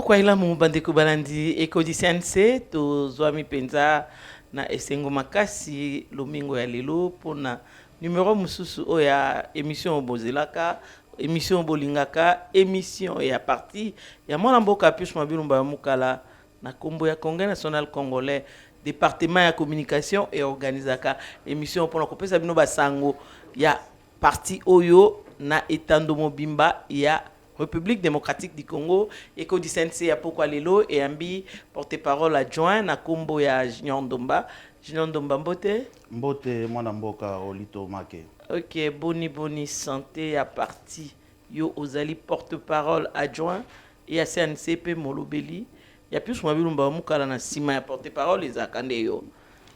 Pourquoi il a mon bandeko balandi ekodi CNC to zwami penza na esengo makasi lomingo ya lelo pona numéro mususu oya émission bozelaka émission bolingaka émission ya parti ya mwana mboka plus mabilumba mukala na kombo ya Congrès national congolais département ya communication et organisaka émission pona kopesa bino basango ya parti oyo na etando mobimba ya République démocratique du Congo, Eko du CNC à Pokwalelo et Ambi, porte-parole adjoint na Kombo ya Junior Ndomba. Junior Ndomba Mbote. Mbote mwana mboka Olito Make. Ok, boni santé à parti. Yo Ozali porte-parole adjoint et à CNCP Molobeli. Ya plus mabilumba mukala na sima ya porte-parole les akande yo.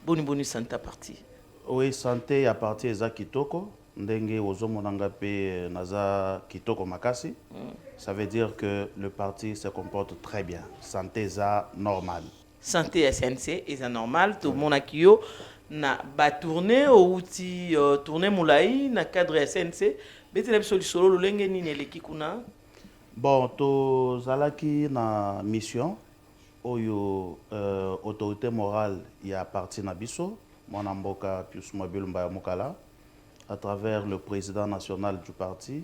Boni santé à parti. Oui, santé à parti eza kitoko. Ndenge ozomonanga pe naza kitoko makasi. Ça veut dire que le parti se comporte très bien. Santé eza normal. Santé SNC eza normal. Tout le monde a kio na ba tourner ou outil tourner moulai na cadre SNC. Bete na biso solo lolenge nini eleki kuna. Bon, to zalaki na mission oyo autorité morale ya parti na biso mwana mboka Pius Mabilumba Mukala à travers le président national du parti,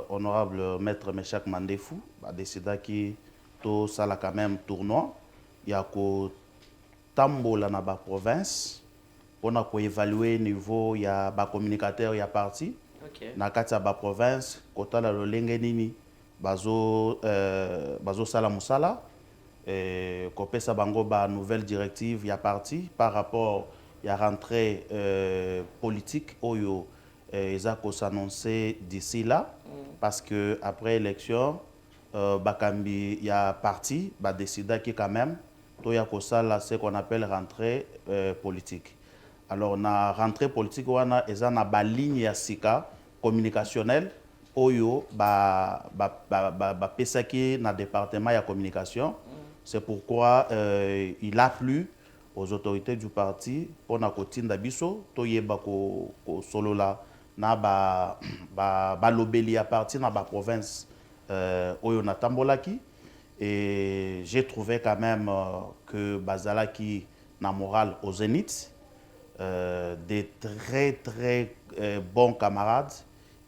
honorable maître Meshak Mandefou, a décidé que tout ça là quand même tournoi. Il y a que tambola na ba province, on a évaluer niveau il y a ba communicateur il y a parti. Na kati ba province, kota la lolenge nini bazo sala musala kopesa bango ba nouvelle directive il y a parti par rapport il y a rentrée politique oyo ils ont s'annoncer d'ici là parce que après élection bakambi il y a parti ba décider que quand même to ya ko sala ce qu'on appelle rentrée politique. Alors na rentrée politique wana eza na ba ligne ya sika communicationnelle oyo ba pesaki na département ya communication. C'est pourquoi il a plu aux autorités du parti pour na kotinda biso to yeba ko solola na ba lobeli à partir na ba province oyo na tambolaki et j'ai trouvé quand même que bazalaki na morale au zénith des très bons camarades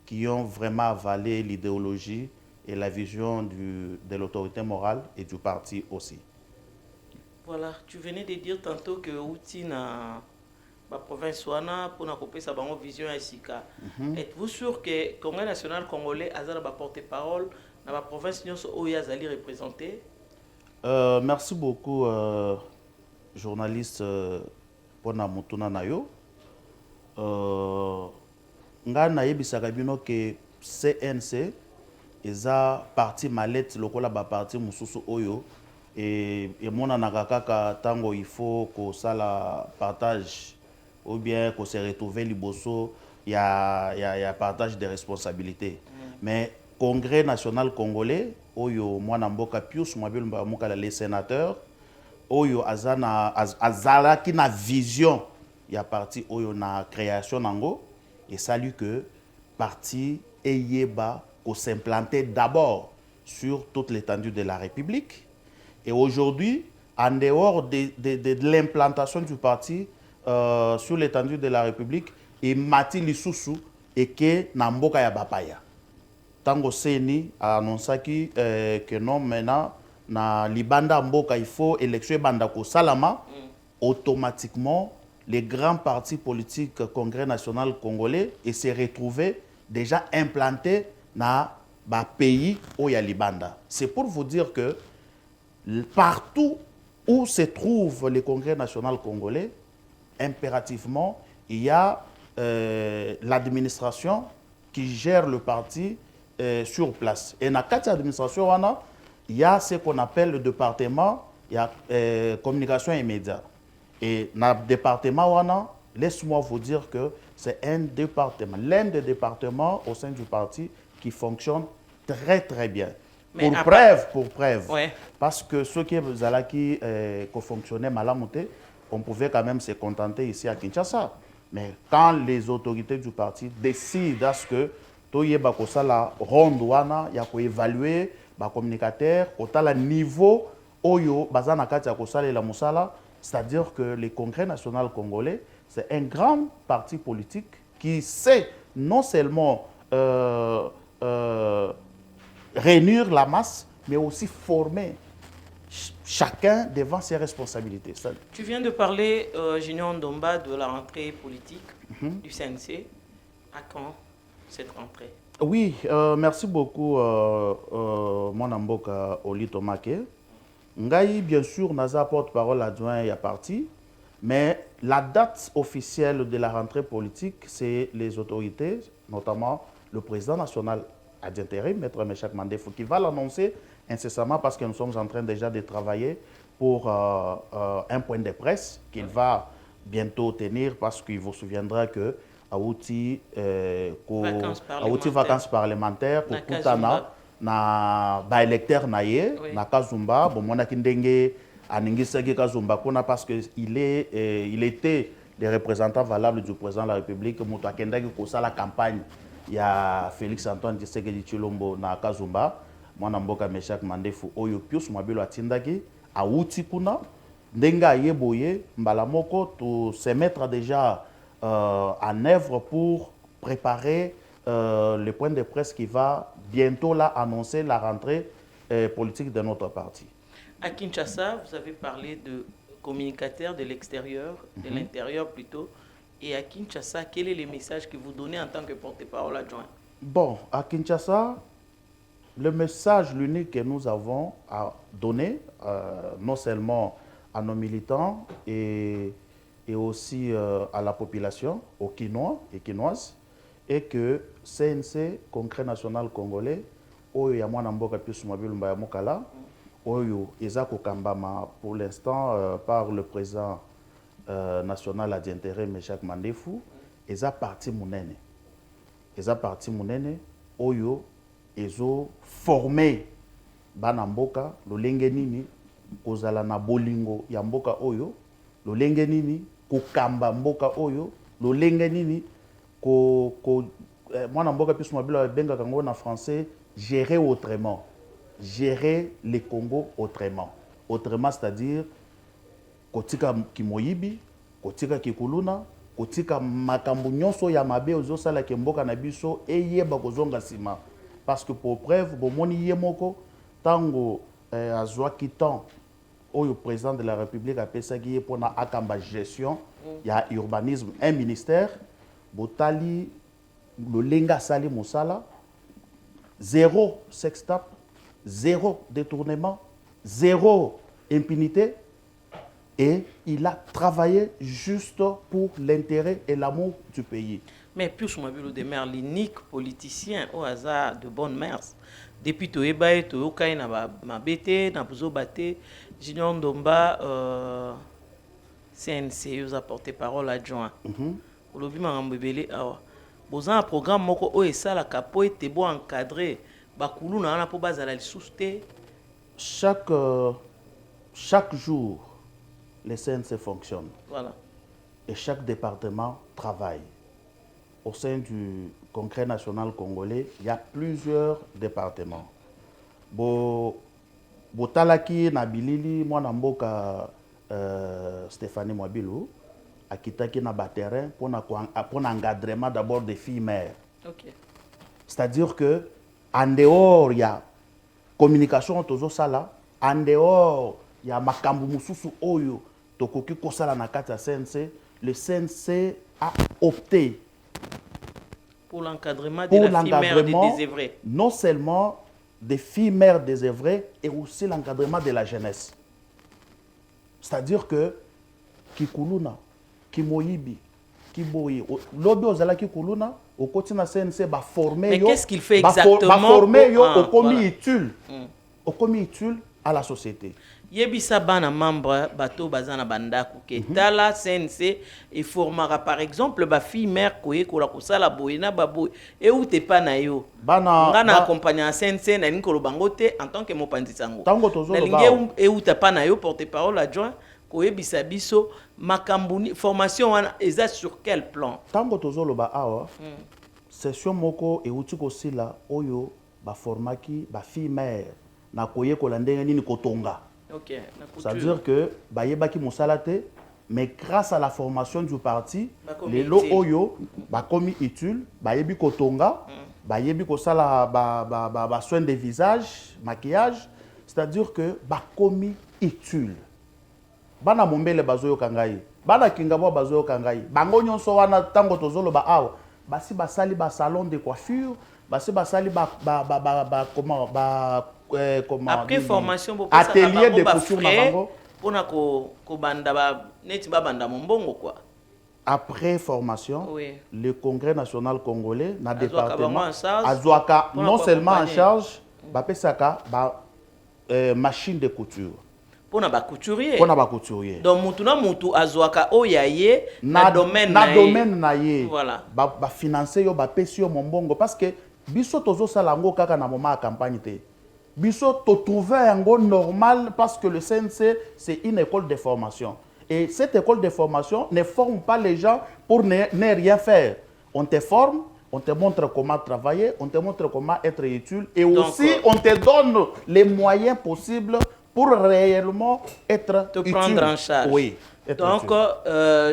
qui ont vraiment avalé l'idéologie et la vision de l'autorité morale et du parti aussi. Voilà, tu venais de dire tantôt que outil na la province wana pour na couper sa bango vision à Sika. Êtes-vous sûr que Congrès national congolais a la porte-parole dans la province nyonso oyo azali représenté? Merci beaucoup journaliste pour na mutuna na yo. Nga na yebisaka bino que CNC eza parti mallette lokola ba parti mususu oyo et mona nakaka tango il faut que ça la partage ou bien que se retrouver liboso il y a partage de responsabilités. Mais Congrès national congolais oyo mwana mboka Pius Mabilumba Mukala les sénateurs oyo azala qui na vision il y a parti oyo na création nango et salut que parti eyeba ko s'implanter d'abord sur toute l'étendue de la République. Et aujourd'hui, en dehors de l'implantation du parti sur l'étendue de la République, et Mati Lisusu et que Namboka ya Bapaya. Tango Seni a annoncé que non, maintenant, na Libanda Mboka, il faut élection Bandako Salama, automatiquement, les grands partis politiques Congrès national congolais et se retrouver déjà implantés dans le pays où il y a Libanda. C'est pour vous dire que partout où se trouve le Congrès national congolais, impérativement, il y a l'administration qui gère le parti sur place. Et dans cette administration, il y a ce qu'on appelle le département, il y a communication et médias. Et dans le département, laisse-moi vous dire que c'est un département, l'un des départements au sein du parti qui fonctionne très bien. Mais pour preuve. Ouais. Parce que ceux qui fonctionnaient malamuté, on pouvait quand même se contenter ici à Kinshasa. Mais quand les autorités du parti décident à ce que Toye Bakosala Rondouana, il y a évaluer ba communicateur otala niveau oyo bazana kati ya kosala la musala, c'est-à-dire que le Congrès national congolais c'est un grand parti politique qui sait non seulement réunir la masse mais aussi former chacun devant ses responsabilités. Ça... Tu viens de parler, Junior Ndomba, de la rentrée politique du CNC. À quand cette rentrée? Oui, merci beaucoup, mon amboka Oli Tomake. Ngaï, bien sûr, Naza porte-parole adjoint et à parti, mais la date officielle de la rentrée politique, c'est les autorités, notamment le président national d'intérim, Maître Meshak Mandefou, qui va l'annoncer incessamment parce que nous sommes en train déjà de travailler pour un point de presse qu'il va bientôt tenir parce qu'il vous souviendra que Aouti vacances parlementaires pour tout na ba électeur naie na Kazumba bon mona kindenge aningisaki Kazumba kuna parce que il était le représentant valable du président de la République muto akendaki ko sala campagne ya Félix Antoine Tshisekedi Tshilombo na Kazumba mwana mboka Meshak Mandefou oyo Pius Mwabilo atindaki Aouti kuna ndenga yeboye mbala moko to se mettre déjà en œuvre pour préparer le point de presse qui va bientôt là annoncer la rentrée politique de notre parti. À Kinshasa, vous avez parlé de communicateurs de l'extérieur, de l'intérieur plutôt. Et à Kinshasa, quel est le message que vous donnez en tant que porte-parole adjoint? Bon, à Kinshasa, le message, l'unique que nous avons à donner, non seulement à nos militants et aussi à la population, aux Kinois et Kinoises, et que CNC, Congrès national congolais, Oyo Yamwana Mboka Pius Mwabilo Mbaya Mokala, Oyo Ezako Kambama pour l'instant par le président national d'intérêt Meshak Mandefou, Eza parti Mounene. Eza parti Mounene, Oyo Ezo formé Bana Mboka, Lolenge Nini, Kozala na Bolingo ya Mboka Oyo, Lolenge Nini, Kokamba Mboka Oyo, Lolenge Nini, moi, je suis en français, gérer autrement. Gérer les Congo autrement. Autrement, c'est-à-dire, kotika kimoyibi, kotika kikuluna, kotika makambu nyonso ya mabe ozosala kemboka na biso eyeba kozonga sima. Parce que pour preuve, bomoni yemoko tango azwa kitan oyo président de la République a pesaki pour na akamba gestion, il y a urbanisme, un ministère, botali le lenga sali mosala, zéro sextape, zéro détournement, zéro impunité. Et il a travaillé juste pour l'intérêt et l'amour du pays. Mais Pius Mwabilo demeure l'unique politicien au hasard de bonne mœurs. Depuis Toebaye, Toyokai na mabete, na buzo bate, Junior Ndomba, CNC, vous a porté parole adjoint. Olobi mangambebele awa. Bozan un programme moko o esala kapo ete bo encadré bakulu na wana po bazala lisusu te. Chaque jour les CNC fonctionnent. Voilà. Et chaque département travaille. Au sein du Congrès national congolais, il y a plusieurs départements. Botalaki na bilili mwana mboka Stéphanie Mwabilo akitaki na terrain pour l'encadrement d'abord des filles mères. Okay. C'est-à-dire que en dehors il y a communication tozo sala, en dehors il y a makambu mususu oyo tokoki kosala na kati ya CNC, le CNC a opté pour l'encadrement de la fille mère des désœuvrés. Non seulement des filles mères désœuvrées et aussi l'encadrement de la jeunesse. C'est-à-dire que Kikuluna, Kimoyibi, Kiboyi, lobi ozala Kikuluna, au quotidien CNC va former. Mais qu'est-ce qu'il fait exactement? Va former au commis utile, au commis utile à la société. Yebisa bana membre bateau bazana bandaku ke tala CNC et formera par exemple ba fille mère koye ko la kosala boyena babo et ou te pa na yo bana ngana accompagner CNC na nikolo bangote en tant que mopanzi sango tango tozo na linge et ou te pa na yo porte-parole adjoint koye bisa biso makambuni formation wana eza sur quel plan tango tozo loba awa session moko et uti ko sila oyo ba formaki ba fille mère na koye kolande nini kotonga. Ok, na couture. C'est-à-dire que bayebaki mosalate, mais grâce à la formation du parti, Bakomi les lots utile. oyo bakomi utile, bayebi kotonga, bayebi kosala ba soins de visage, maquillage, c'est-à-dire que bakomi utile. Bana mombele bazoyo kangai, bana kingabo bazoyo kangai, bango nyonso wana tango tozolo ba awa, basi basali ba salon de coiffure, basi basali comment après formation atelier de couture na bango. Pona ko banda ba neti ba banda mombongo quoi. Après formation, Oui. le Congrès national congolais, na département, Azouaka non seulement en charge, bapesaka ba machine de couture. Pona ba couturier. Pona ba couturier. Donc mutu na mutu azouaka oyaye na domaine na domaine na ye. Voilà. Ba financer yo ba pesi yo mombongo parce que biso tozo sala ngo kaka na moment à campagne te. Biso to trouver yango normal parce que le CNC c'est une école de formation. Et cette école de formation ne forme pas les gens pour ne rien faire. On te forme, on te montre comment travailler, on te montre comment être utile et donc, aussi on te donne les moyens possibles pour réellement être te utile. Prendre en charge. Oui. Donc,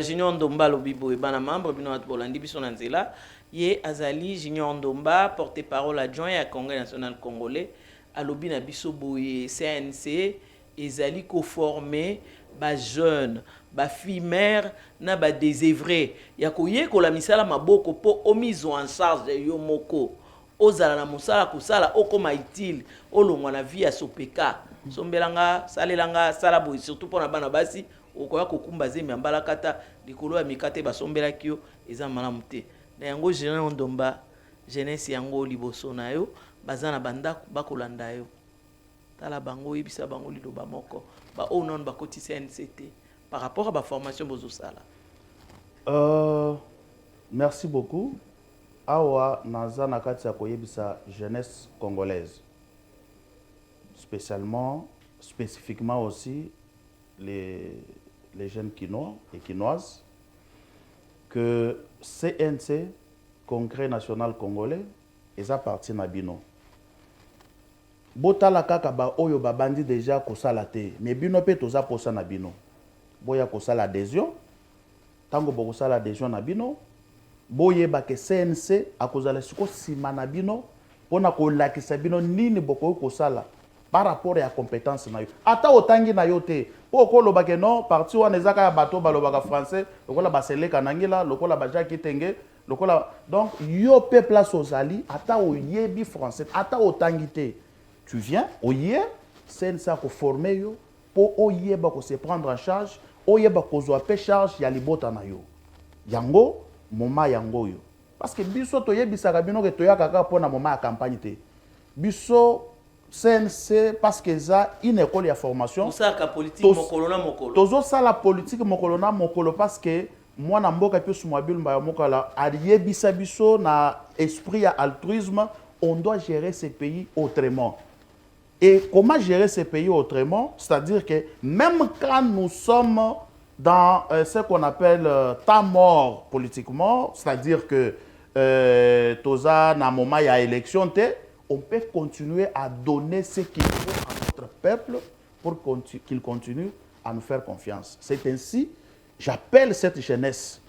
Junior Ndomba Lobibo et Bana membre Bino Bolandi Bisonanzela, Ye Azali Junior Ndomba, porte-parole adjoint à Congrès national congolais, à Lobina Bisoboye CNC, Ezali co-formé ba jeune ba fille mère na ba désœuvré ya koye ko la misala maboko po omizo en charge de yo moko ozala na musala kusala okoma utile olongwa na vie ya sopeka sombelanga salelanga sala boy surtout pour na bana basi okoya kokumba zemi ambala kata likolo ya mikate basombelaki yo eza malamu te na yango Junior Ndomba jeunesse yango liboso na yo bazana banda bakolanda yo tala bango ibisa bango liloba moko ba onon ba koti CNCT par rapport à la formation bozo sala. Merci beaucoup. Awa naza na kati ya koyebisa jeunesse congolaise. Spécifiquement aussi les jeunes quinois et quinoises que CNC Congrès national congolais est parti na bino. Botala kaka ba oyo babandi déjà kosala te mais bino pe toza posa na bino boya kosala adhésion tango bokosala adhésion na bino boyeba ke CNC akozala siko sima na bino pona kolakisa bino nini bokoki kosala par rapport ya compétence na yo ata otangi na yo te po koloba ke non parti wana ezaka ya bato balobaka français lokola baseleka nangila lokola bajaki tenge lokola donc yo pe place ozali ata oyebi français ata otangi te. Tu viens, oye, c'est ça qu'on forme yo, pour oye ba ko se prendre en charge, oye ba ko zo pe charge ya libota na yo. Yango, moma yango yo. Parce que biso to yebisaka bino ke to ya kaka pona moma ya campagne te. Biso CNC parce que ça une école de formation. Ça ka politique mokolo na mokolo. Tozo ça la politique mokolo na mokolo parce que moi na mboka pe sumabile mba mokala ayebisa biso na esprit ya altruisme, on doit gérer ces pays autrement. Et comment gérer ces pays autrement? C'est-à-dire que même quand nous sommes dans ce qu'on appelle temps mort politiquement, c'est-à-dire que toza na moment ya élection te, on peut continuer à donner ce qu'il faut à notre peuple pour qu'il continue à nous faire confiance. C'est ainsi, j'appelle cette jeunesse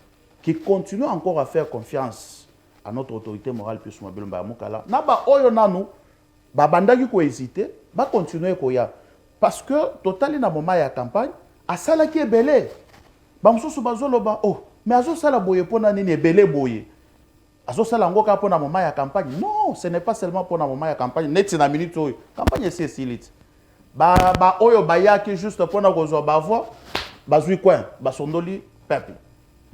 qui continue encore à faire confiance à notre autorité morale plus mobile mbamukala. Naba oyo nanu babandaki ko hésiter, ba continuer koya parce que totali na moment ya campagne asala ki ebele. Ba mususu bazoloba oh mais azo sala boye pona nini ebele boye. Azo sala ngo ka pona moment ya campagne. Non, ce n'est pas seulement pona moment ya campagne, neti na minute oyo. Campagne c'est silit. Ba oyo bayaki juste pona kozo ba voix bazui coin, ba sondoli peuple.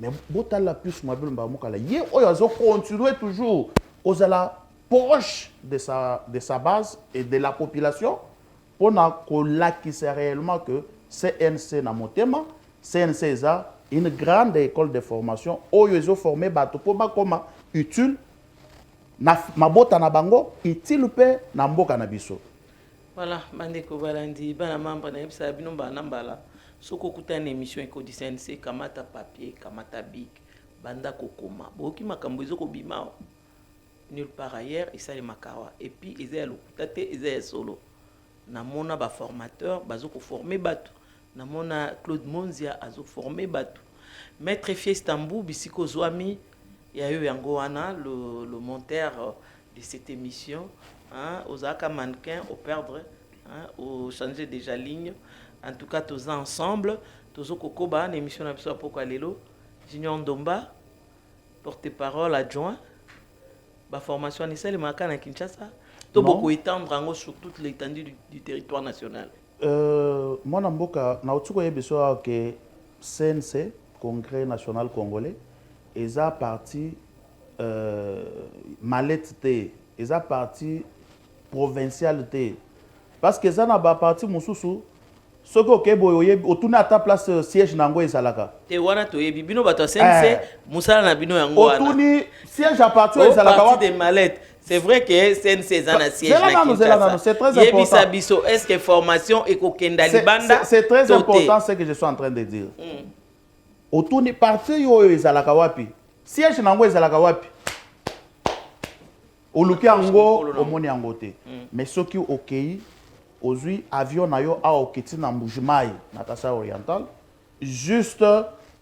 Mais botala plus mobile mbamukala. Ye oyo azo continuer toujours kozala proche de sa base et de la population pour qu'on réellement que CNC na motema, CNC est une grande école de formation où ils ont formé bato pour comme utile na mabota na bango utile pe na mboka na biso. Voilà, bandeko balandi bana membre na ebisa bino bana mbala soko kutana émission eko di CNC kamata papier kamata bic banda kokoma boki makambo ezoko bima nulle part ailleurs et ça les makawa et puis ils est le kutate ils est solo namona ba formateur bazo ko former bato, namona Claude Monzia azo former bato, maître Fiestambu bisiko zwami ya yo yango wana le monteur de cette émission, hein, ozaka mannequin au perdre, hein, au changer déjà ligne. En tout cas tous ensemble tozo kokoba na émission na biso apoko lelo. Junior Ndomba, porte-parole adjoint, la formation initiale est à Kinshasa. Tu as beaucoup étendre sur toute l'étendue du territoire national. Moi, je que CNC, Congrès national congolais, est à partie mallette, est à partie provinciale. Parce que ça n'a pas partie Moussoussou. Ce que vous tourne à ta place siège nango ezalaka. Te wana to yebi bino bato sense musala na bino yango wana. Otuni siège à partir ezalaka partie des mallettes. C'est vrai que CNC zana siège na c'est très important. Yebisa biso est-ce que formation ekokenda libanda? C'est très important ce que je suis en train de dire. Otuni partie yo ezalaka wapi? Siège nango ezalaka wapi? Oluki yango omoni yango te. Mais ce qui okei aujourd'hui, avion nayo a oketi na Mbujimai, Natasha Oriental, juste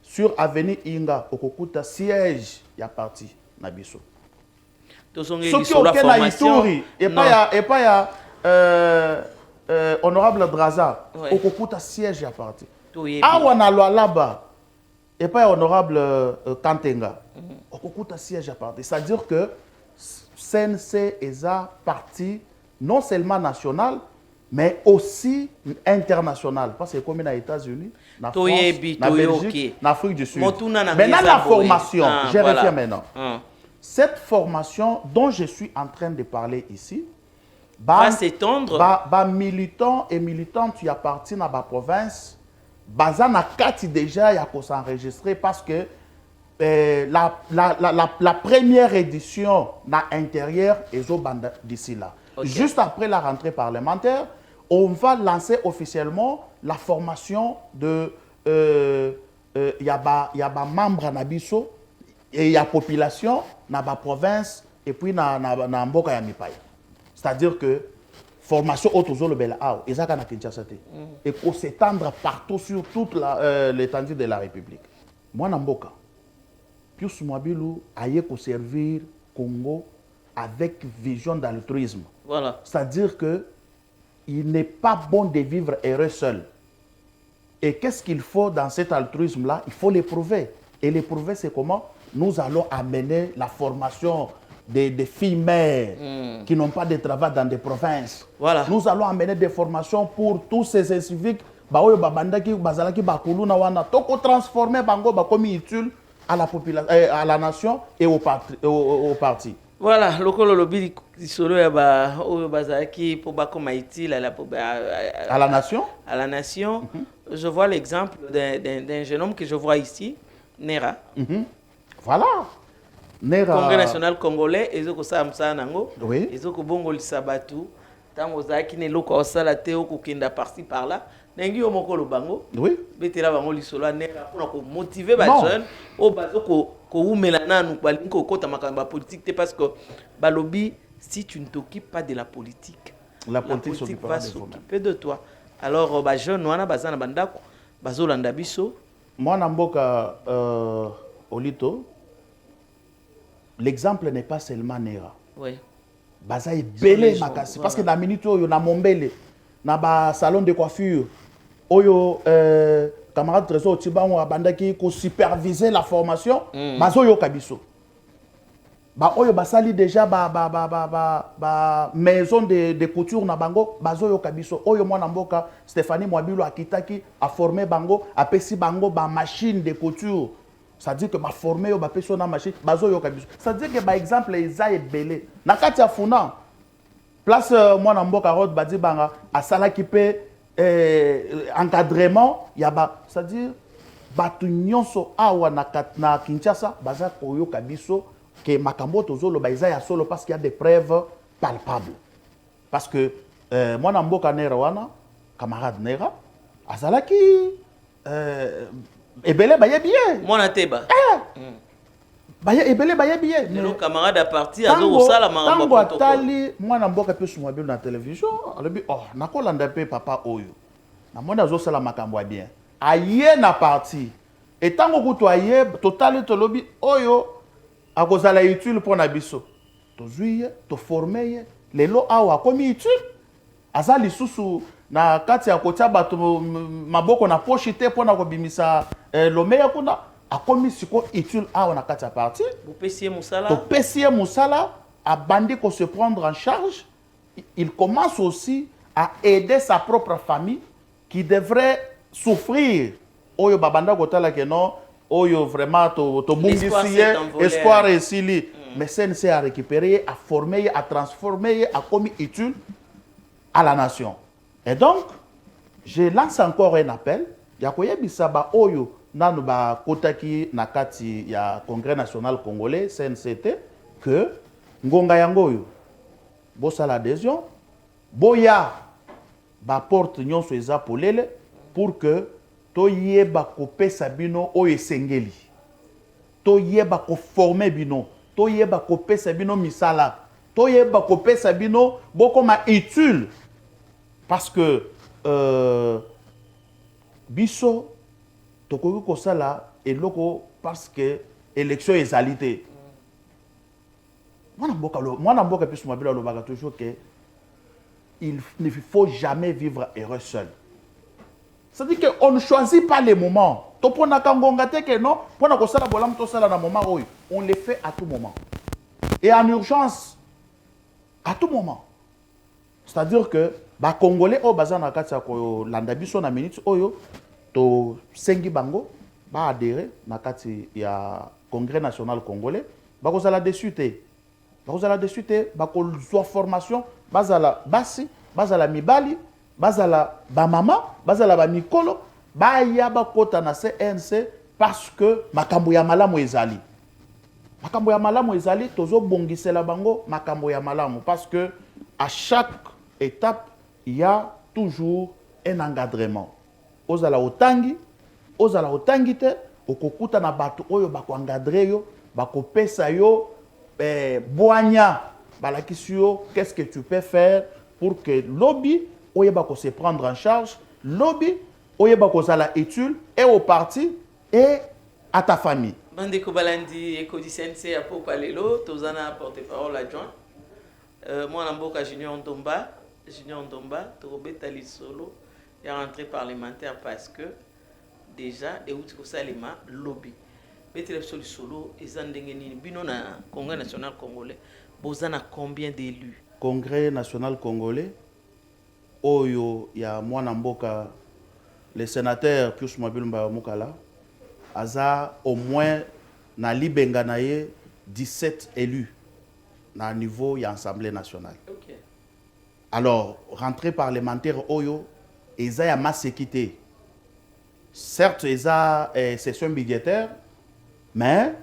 sur avenue Inga, okokuta siège ya parti na biso. Ce qui la formation, et pas ya honorable Draza, okokuta siège ya parti. Awa na Lualaba, et pas ya honorable Kantenga, okokuta siège ya parti. C'est-à-dire que CNC est un parti non seulement national, mais aussi international. Parce que comme aux États-Unis, en France, en Belgique, en Afrique du Sud. Maintenant, la formation, je reviens maintenant. Cette formation dont je suis en train de parler ici, va s'étendre. Militants et militantes qui appartiennent à la province, bazana kati déjà, il y a qu'à s'enregistrer parce que la première édition à l'intérieur est au bande d'ici là. Okay. Juste après la rentrée parlementaire, on va lancer officiellement la formation de yaba membres nabiso et ya population na ba province et puis na mboka ya mipaya. C'est-à-dire que formation autour le bel ao ezaka na Kinshasa et qu'on s'étendre partout sur toute l'étendue de la République. Moi na mboka Pius Mwabilu aye ko servir Congo avec vision d'altruisme. Voilà. C'est-à-dire que il n'est pas bon de vivre heureux seul. Et qu'est-ce qu'il faut dans cet altruisme-là? Il faut l'éprouver. Et l'éprouver, c'est comment? Nous allons amener la formation des filles mères qui n'ont pas de travail dans des provinces. Voilà. Nous allons amener des formations pour tous ces civiques transformer Bango comme utile à la population, à la nation et au parti. Voilà, lokolo lobi solo ya ba oyo bazaki pour ba comme utile à la nation. À la nation. Je vois l'exemple d'un jeune homme que je vois ici, Nera. Voilà. Nera. Congrès national congolais, ezoko samsa nango. Oui. Ezoko bongo lisabatu. Tango zaki ne loko osala te okokenda par-ci par-là. Nengi omokolo bango. Oui. Betela bango lisolo Nera pour ko motiver ba jeunes o bazoko ko umela nanu balinko kota makamba politique parce que balobi si tu ne t'occupes pas de la politique va s'occuper de toi. Alors ba jeune wana bazana bandako bazolanda biso. Moi na mboka Olito, l'exemple n'est pas seulement Nera. Oui. Baza belé makasi parce que na minute oyo na Mombele na ba salon de coiffure oyo camarade Trésor Tibango abandaki ko superviser la formation bazo yo kabiso ba oyo basali déjà ba maison de couture na bango bazo yo kabiso oyo mwana mboka Stéphanie Mwabilu akitaki a former bango apesi bango ba machine de couture. Ça dit que ma formé ba peso na machine bazo yo kabiso. Ça dit que par exemple eza ebele na kati ya funa place mwana mboka Rod badi banga asala ki pe encadrement yaba, c'est-à-dire batu nyonso awa na Kinshasa baza koyo kabiso que makambo tozolo baiza ya solo parce qu'il y a des preuves palpables. Parce que moi na mboka Nera wana camarade Nera azalaki ebele baye bien mwana teba baya ebele baya biye le camarade à partir azo sala marambo protocole tali mwana mboka pe suma bi na télévision alobi oh nakolanda pe papa oyo na mona azo sala makambo ya bien aye na parti etango kutu aye totali tolobi oyo akozala utile pour na biso tozwi to former lelo awa komi utile aza lisusu na kati ya kotia bato maboko na poche te pour na kobimisa lomeya kuna akomi siko utile awa na kati ya parti to pesie musala abandi ko se prendre en charge. Il commence aussi à aider sa propre famille qui devrait souffrir oyo babanda kotala ke non oyo vraiment to bungisi espoir esili mais CNC a récupéré, a formé, a transformé, a commis utile à la nation. Et donc je lance encore un appel ya koyebisa ba oyo nanu ba kotaki na kati ya Congrès national congolais CNCT que ngonga yango oyo bosa l'adhésion boya ba porte nyonso eza polele pour que toyeba kopesa bino oyo esengeli toyeba ko former bino toyeba kopesa bino misala toyeba kopesa bino bokoma utile parce que biso tokoki kosala eloko parce que élection ezali te mwana mboka pe suma bila lobaka toujours que il ne faut jamais vivre heureux seul. C'est-à-dire qu'on ne choisit pas les moments. On les fait à tout moment. Et en urgence, à tout moment. C'est-à-dire que les Congolais, au bazar na kati ya ko landa biso na minute oyo to sengi bango ba adhérer na kati ya Congrès national congolais ba kozala dessus te. Ba kozala dessus te, ba ko zo formation bazala basi, bazala mibali, bazala ba mama, bazala ba mikolo, ba ya ba kota na CNC parce que makambo ya malamu ezali. Makambo ya malamu ezali tozo bongisela bango makambo ya malamu parce que à chaque étape il y a toujours un encadrement. Ozala otangi te, okokuta na bato oyo bako encadrer yo, bako pesa yo boanya balakisi yo qu'est-ce que tu peux faire pour que lobby oyeba ko se prendre en charge, lobby oyeba ko zala utile et au parti et à ta famille. Bandeko Balandi Ekodi CNC a pour palelo tozana porte-parole adjoint moi Mboka Junior Ndomba Torobeta Lisolo est rentré parlementaire parce que déjà et outi ko salima lobby betele solo ezandengeni bino na Congrès national congolais bozana combien d'élus? Congrès national congolais oyo ya mwana mboka le sénateur Pius Mwabilumba Mukala aza au moins na libenga na ye 17 élus na niveau ya assemblée nationale. Okay. Alors rentrée parlementaire oyo eza ya masekité. Certes eza session budgétaire mais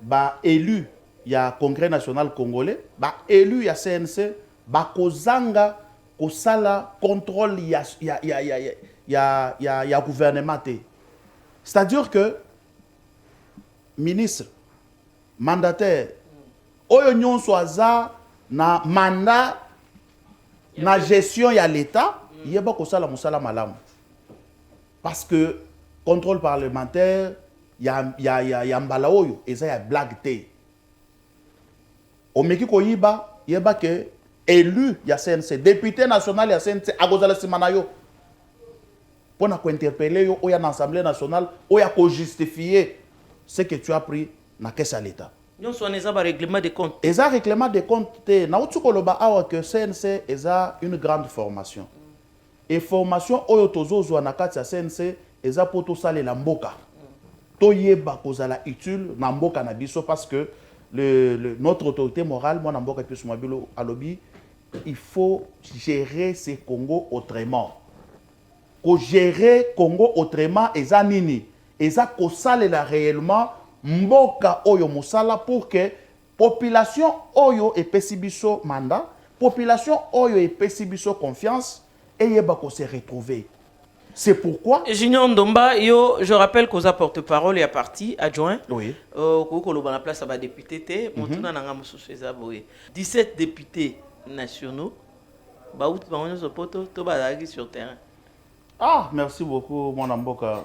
ba élu ya Congrès national congolais ba élu ya CNC ba kozanga kosala contrôle ya gouvernement te. C'est-à-dire que ministre mandataire oyo nyonso aza na mandat na gestion ya l'état yeba kosala musala malamu parce que contrôle parlementaire ya mbala oyo eza ya blague te omeki koyiba yeba ke élu ya CNC député national ya CNC akozala simana yo pour ko interpeller yo oya na assemblée nationale oya ko justifier ce que tu as pris na caisse à l'état. Nous sommes un règlement de compte. Eza règlement de compte na utukoloba awa que CNC eza une grande formation. Et formation oyo tozozwa na kati ya CNC eza poto sale la mboka. Toyeba kozala utile na mboka na biso parce que notre autorité morale moi na mboka Pius Mwabilo alobi il faut gérer ces Congo autrement. Ko gérer Congo autrement eza nini? Eza ko sale la réellement mboka oyo musala pour que population oyo epesi biso mandat, population oyo epesi biso confiance et yeba ko se retrouver. C'est pourquoi... Junior Ndomba, je rappelle qu'aux porte-parole et à parti adjoint, oui. La place à député, 17 députés nationaux, sur terrain. Ah, merci beaucoup, mon amboka.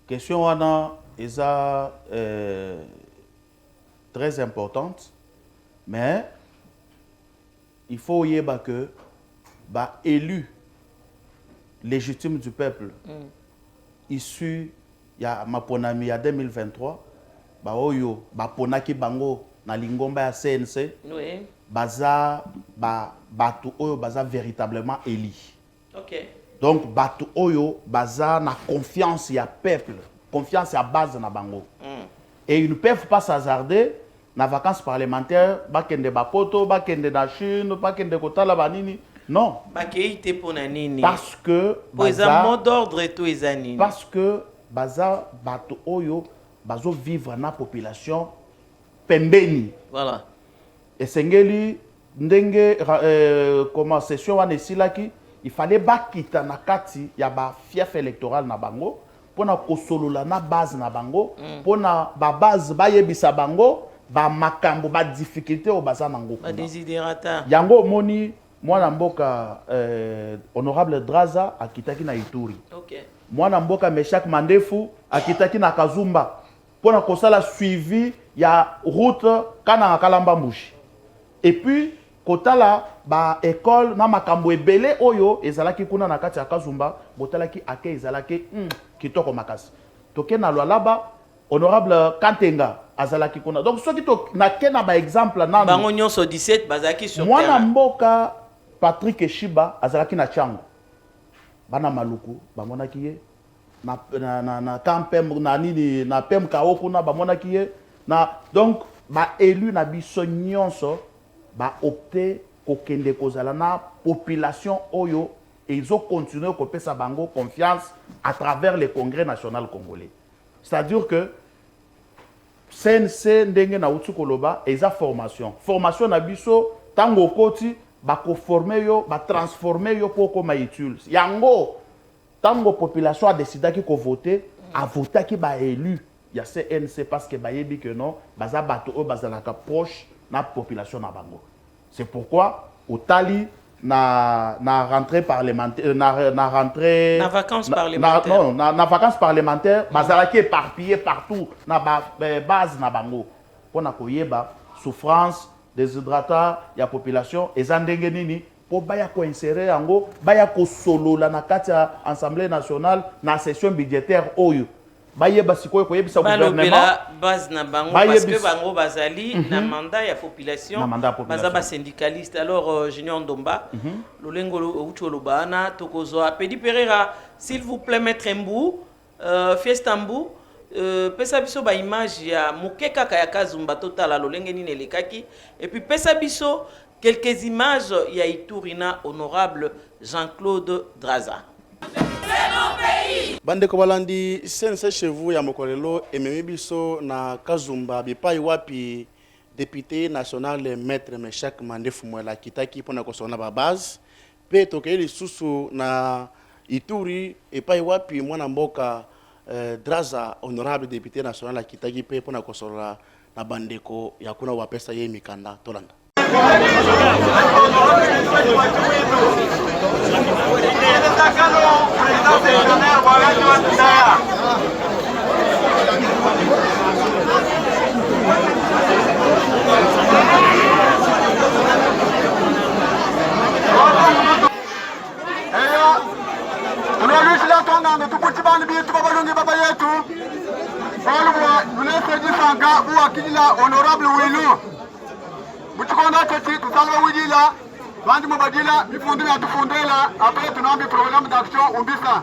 Question wana est très importante, mais il faut y avoir que élu légitime du peuple issu ya maponami ya 2023 oyo ponaki bango na lingomba ya CNC oui. Baza batu oyo baza véritablement élu. OK. Donc batu oyo baza na confiance ya peuple, confiance à base na bango. Et ils ne peuvent pas s'hasarder na vacances parlementaires bakende bapoto bakende na Chine bakende kotala banini. Non. Parce que mot d'ordre et tout ezanini. Parce que baza bato oyo bazo vivre na population pembeni. Voilà. Et sengeli ndenge comment session wana esilaki, il fallait bakita na kati ya ba fief électoral na bango pona kosolola na base na bango pona ba base ba yebisa bango ba makambo ba difficulté o baza nango. Ba desiderata. Yango moni mwana mboka honorable Draza akitaki na Ituri. Okay. Mwana mboka Meshak Mandefu akitaki na Kazumba. Pona kosala suivi ya route kana Kalamba Mbushi. Et puis kotala ba école na makambo ebele oyo ezalaki kuna na kati ya Kazumba botalaki ake ezalaki kitoko makasi. Toke na lwalaba honorable Kantenga azalaki kuna. Donc soki to na kena ba exemple nanu. Bango nyonso 17 bazaki sur terrain. Mwana mboka Patrick Eshiba azalaki na Chango. Bana maluku bamonaki ye na campem na nini na pem kao kuna bamonaki ye na donc ba élu na biso nyonso ba opté kokende kozala na population oyo et ils ont continué ko pesa bango confiance à travers le Congrès national congolais. C'est-à-dire que CNC ndenge na utu koloba eza formation na biso tango koti bako former yo ba transformer yo poko maïtul yango tango population a décidé ko voter a voté ki ba élu ya CNC parce que ba yebi que non baza bato o bazalaka proche na population na bango. C'est pourquoi au tali na rentrée parlementaire na rentrée na vacances parlementaires non na vacances parlementaires bazalaki éparpillé partout na base na bango pona koyeba souffrance déshydratat ya population ezandenge nini po baya ko insérer yango baya ko solola na kati ya Assemblée nationale na session budgétaire oyo bayeba sikoyo ko yebisa gouvernement base na bango parce que bango bazali na mandat ya population baza ba syndicaliste. Alors Junior Ndomba lolengo ucho lobana tokozwa Pedi Pereira s'il vous plaît maître Mbou Fiesta Mbou pesa biso ba image ya mokeka ya Kazumba total lolenge nini elekaki et puis pesa biso quelques images ya Iturina honorable Jean-Claude Draza. Bandeko balandi sense chez vous ya mokolelo ememi biso na Kazumba bipai wapi député national maître Meshak Mandefu Mwela kitaki pona kosona ba base pe tokeli susu na Ituri epai wapi mwana mboka Draza honorable député national kitaki pe pona kosola na bandeko ya kuna wapesa ye mikanda tolanda. Honorable Welu Butukona kati tusalwa wujila bandi mubadila bifundu ya tufundela après tunambi programme d'action umbisa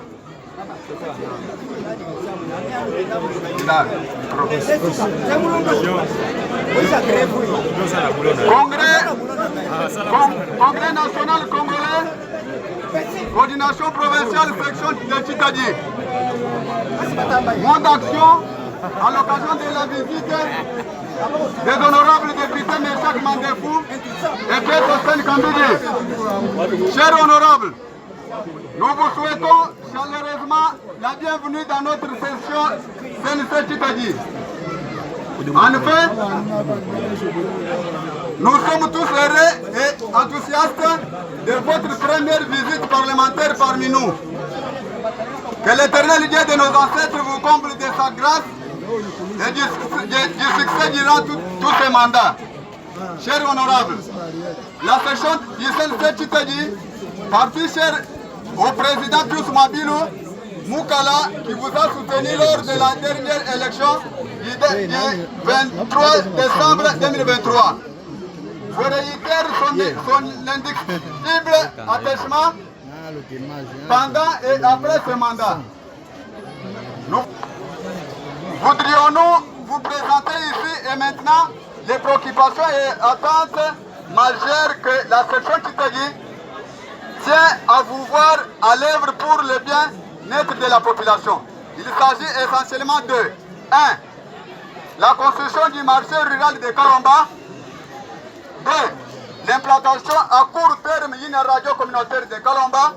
Congrès national congolais coordination provinciale section de Chitadi. Mon d'action à l'occasion de la visite des honorables députés Meshak Mandefou et Keto Sen Kambidi. Chers honorables, Nous vous souhaitons chaleureusement la bienvenue dans notre session CNC Titadi. En effet, nous sommes tous heureux et enthousiastes de votre première visite parlementaire parmi nous. Que l'éternel Dieu de nos ancêtres vous comble de sa grâce et du succès durant tous ces mandats. Chers honorables, la session du CNC Titadi, partie chère au président Pius Mabilou Moukala, qui vous a soutenu lors de la dernière élection du 23 décembre 2023. Je réitère son indiscutible attachement pendant et après ce mandat. Nous voudrions-nous vous présenter ici et maintenant les préoccupations et attentes majeures que la section Titadi tient à vous voir à l'œuvre pour le bien-être de la population. Il s'agit essentiellement de 1. La construction du marché rural de Kalomba. 2. L'implantation à court terme d'une radio communautaire de Kalomba.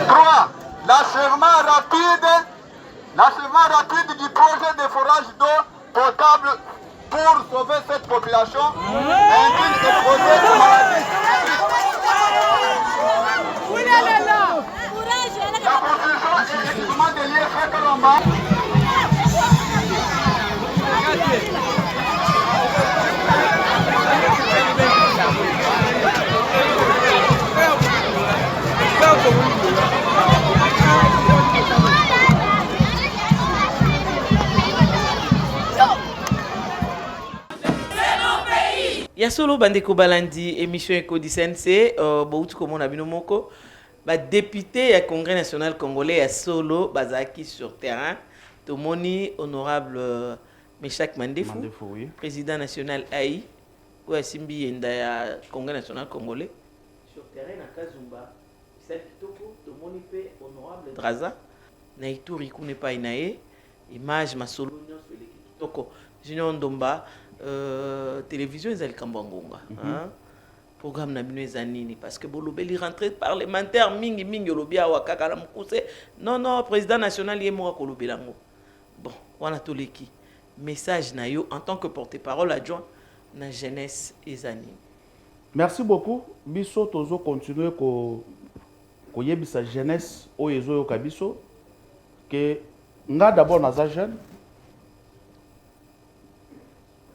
3. L'achèvement rapide du projet de forage d'eau potable pour sauver cette population indigne exposée aux maladies. La construction et l'équipement de l'IFE Kalomba. Ya solo bandeko balandi émission Ekodi CNC bouti comme on a bino moko ba député ya Congrès national congolais ya solo bazaki sur terrain tomoni honorable Meshak Mandefu, oui. président national AI ou Simbi Yenda ya Congrès national congolais sur terrain na Kazumba c'est kitoko tomoni pe honorable Draza na Ituri kune pa inae image masolo nyonso ele kitoko Junior Ndomba télévision ezali kambangonga programme na bino ezanini parce que bolobeli rentrée parlementaire mingi olobi awa kaka na mukuse non président national yemo kolobela ngo bon wana toleki message na yo en tant que porte-parole adjoint na jeunesse ezanini. Merci beaucoup. Biso tozo continuer ko yebisa jeunesse oyo ezoyoka biso que nga d'abord naza jeune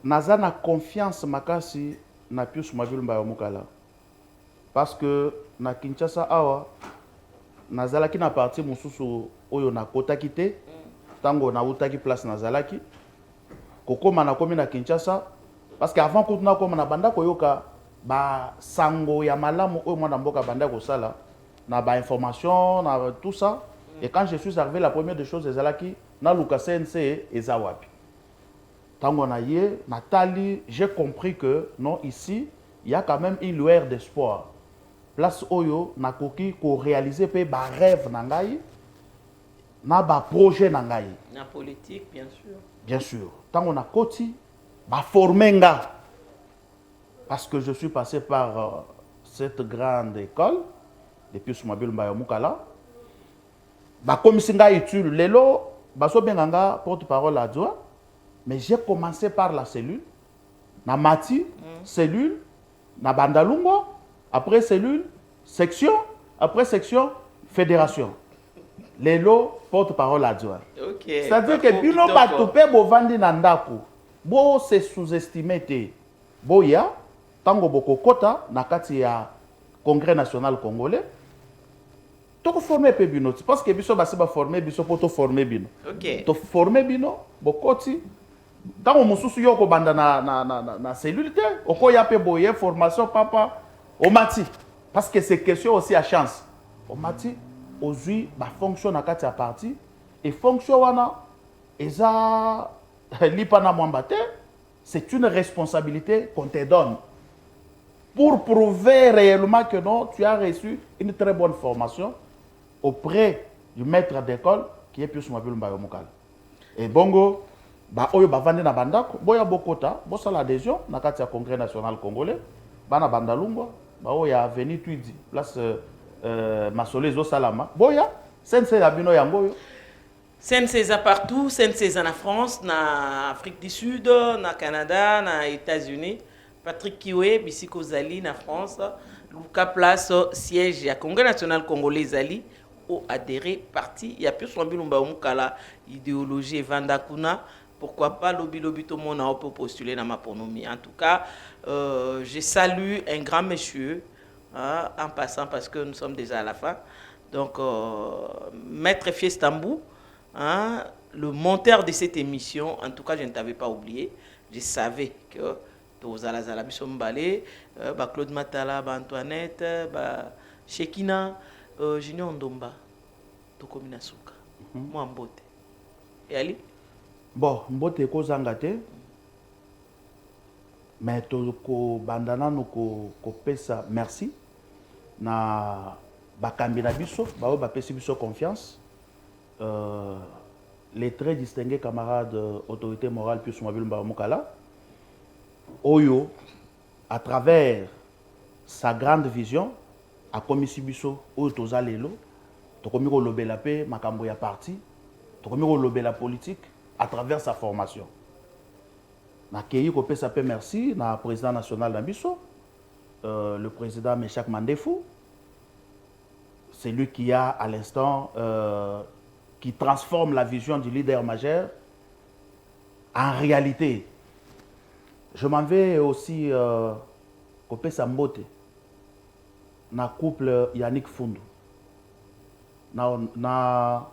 naza na confiance makasi na Pius Mabilou Moukala parce que na Kinshasa awa nazalaki na parti mususu oyo na kotaki te tango na utaki place nazalaki kokoma na komi na Kinshasa parce que avant kutuna koma na banda koyoka ba sango ya malamu oyo mwana mboka banda kosala na ba information na tout ça et quand je suis arrivé la première des choses ezalaki na luka CNC ezawapi. Tango na ye, Nathalie, j'ai compris que non, ici, il y a quand même une lueur d'espoir. Place Oyo, na koki, ko réaliser pe ba rêve nangai, na ba projet nangai. Na politique, bien sûr. Bien sûr. Tango na koti, ba formenga. Parce que je suis passé par cette grande école, depuis Soumabil Moukala. Ba komisinga étude, lelo, ba so benganga porte-parole adjoint. Mais j'ai commencé par la cellule, na mati, cellule, na bandalungo, après cellule, section, après section, fédération. Lelo, porte-parole adjoint. Okay. C'est-à-dire que bino batope bo vandi na ndako, bo se sous-estimer te. Bo ya, tango boko kota, na kati ya Congrès national congolais, toko former pe bino. Parce que biso basi ba former biso poto former bino. Ok. To former bino, bokoti. Tant mususu yoko banda na cellule te oko ya pe boye formation papa au mati parce que c'est question aussi à chance au mati ozui ba fonction na kati ya parti et fonction wana eza lipa na mwamba te c'est une responsabilité qu'on te donne pour prouver réellement que non tu as reçu une très bonne formation auprès du maître d'école qui est Pius Mabilou Moukala et bongo ba oyo bavandi na bandako boya bokota bosala adhésion na kati ya congrès national congolais bana bandalungwa ba oyo ya avenue Twidi place Masolo ezosalama boya sense ya bino yango oyo CNC partout, CNC en France, na Afrique du Sud, na Canada, na États-Unis. Patrick Kiwe, Bissiko Zali, na France. Luka place siège ya Congrès national congolais Zali au adhéré parti. Il y a plus de Lumba Mukala idéologie Vanda Kuna. Pourquoi pas lobby tout le monde peut postuler dans ma pronomie. En tout cas, je salue un grand monsieur en passant parce que nous sommes déjà à la fin. Donc, Maître Fiestambou. Hein, le monteur de cette émission, en tout cas, je ne t'avais pas oublié. Je savais que Tozala Zalabi Sombale, Claude Matala, Antoinette, Shekina, Junior Ndomba, Tokomina Souka, moi Mbote. Et Ali? Bon, Mbote ko zangate, mais toko bandana no ko pesa merci na bakambi na biso, ba pesi biso confiance. Les très distingués camarades autorité morale Pius Mobile Mukala, Oyo, à travers sa grande vision, a commis Sibiso, Oyo Tozalelo, Tokomiro Lobela Paix, Makambo ya parti, Tokomiro Lobela politique, à travers sa formation. Na Keyi Kopé Sapé merci, na président national d'Ambiso, le président Meshak Mandefou, c'est lui qui a à l'instant qui transforme la vision du leader majeur en réalité. Je m'en vais aussi Kopé Sambote, na couple Yannick Fundu, na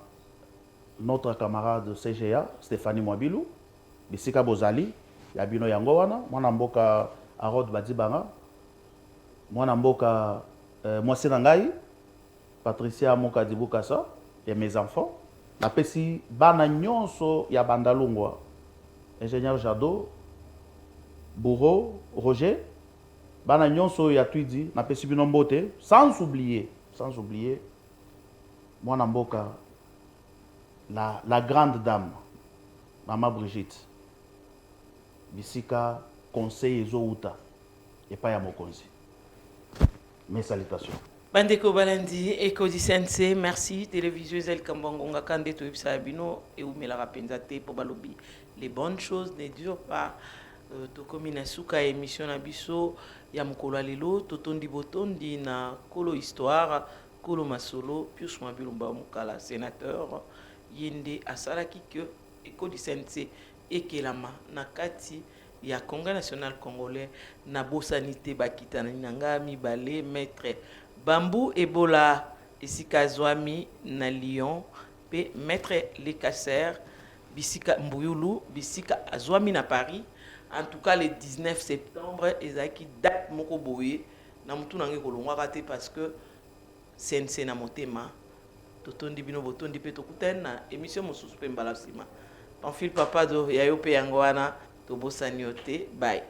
notre camarade CGA, Stéphanie Mwabilou, Bisika Bozali, Yabino Yangowana, Mwana Mboka Arod Badibanga, Mwana Mboka Mwasenangai, Patricia Moka Dibukasa, et mes enfants. La pesi bana nyonso ya bandalungwa, ingénieur Jado, Bourreau, Roger, bana nyonso ya Twidi, na pesi binombote, sans oublier, Mwana Mboka, la grande dame, Maman Brigitte, Bisika, conseil Ezo Uta, et pas ya Mokonzi. Mes salutations. Bandeko Balandi, Eko di Sensei, merci. Télévision Zel Kambangonga Kande to Sabino et Oumela Rapenzate pour balobi. Les bonnes choses ne durent pas. Tokomina Souka émission Abisso, Yamukolo Lelo, Totondi Botondi na Kolo Histoire, Kolo Masolo, Pius Mabilumba Mukala, sénateur, Yende Asalaki que Eko di Sensei, Ekelama, Nakati, ya Congrès national congolais, Nabo Sanité Bakita Nanga Mibale, Maître Bambou Ebola Esika Zwami na Lyon pe Maître Lekasser Bisika Mbouyulu Bisika Zwami na Paris. En tout cas le 19 septembre ezaki date moko boye na mutu nange kolongwa raté parce que CNC na motema totondi bino botondi pe tokutana na émission mosusu pe mbala sima Pamphile Papa do yayo pe yango wana tobosani yote bye.